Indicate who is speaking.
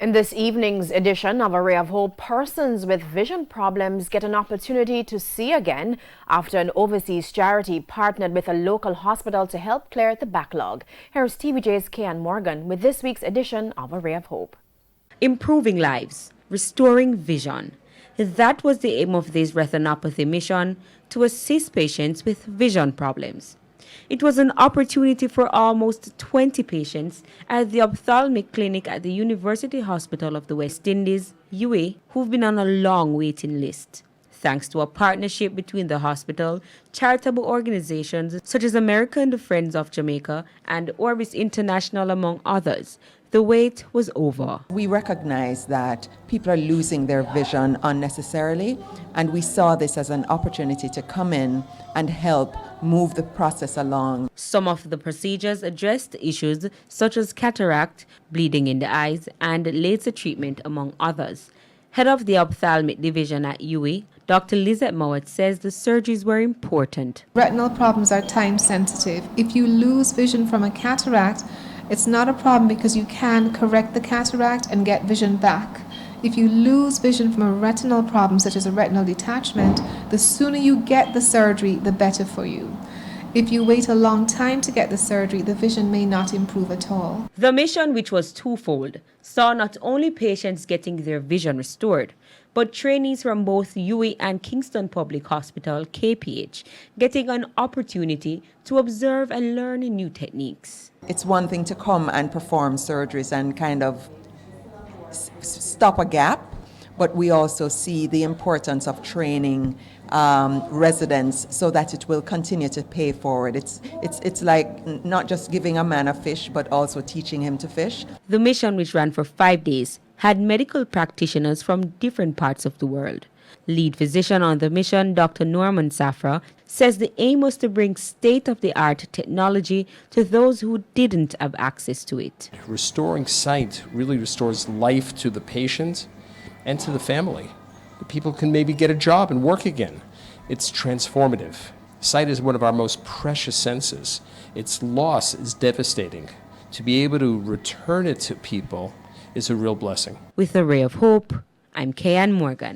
Speaker 1: In this evening's edition of A Ray of Hope, persons with vision problems get an opportunity to see again after an overseas charity partnered with a local hospital to help clear the backlog. Here's TVJ's Kian Morgan with this week's edition of A Ray of Hope.
Speaker 2: Improving lives, restoring vision. That was the aim of this retinopathy mission, to assist patients with vision problems. It was an opportunity for almost 20 patients at the ophthalmic clinic at the University Hospital of the West Indies, UAE, who've been on a long waiting list. Thanks to a partnership between the hospital, charitable organizations such as American Friends of Jamaica and Orbis International, among others, the wait was over.
Speaker 3: We recognize that people are losing their vision unnecessarily, and we saw this as an opportunity to come in and help move the process along.
Speaker 2: Some of the procedures addressed issues such as cataract, bleeding in the eyes, and laser treatment, among others. Head of the ophthalmic division at UAE, Dr. Lizette Mowat, says the surgeries were important.
Speaker 4: Retinal problems are time sensitive. If you lose vision from a cataract, it's not a problem because you can correct the cataract and get vision back. If you lose vision from a retinal problem, such as a retinal detachment, the sooner you get the surgery, the better for you. If you wait a long time to get the surgery, the vision may not improve at all.
Speaker 2: The mission, which was twofold, saw not only patients getting their vision restored, but trainees from both UAE and Kingston Public Hospital, KPH, getting an opportunity to observe and learn new techniques.
Speaker 3: It's one thing to come and perform surgeries and kind of stop a gap, but we also see the importance of training residents so that it will continue to pay forward. It's like not just giving a man a fish, but also teaching him to fish.
Speaker 2: The mission, which ran for 5 days, had medical practitioners from different parts of the world. Lead physician on the mission, Dr. Norman Safra, says the aim was to bring state-of-the-art technology to those who didn't have access to it.
Speaker 5: Restoring sight really restores life to the patient and to the family. The people can maybe get a job and work again. It's transformative. Sight is one of our most precious senses. Its loss is devastating. To be able to return it to people is a real blessing.
Speaker 2: With A Ray of Hope, I'm Kian Morgan.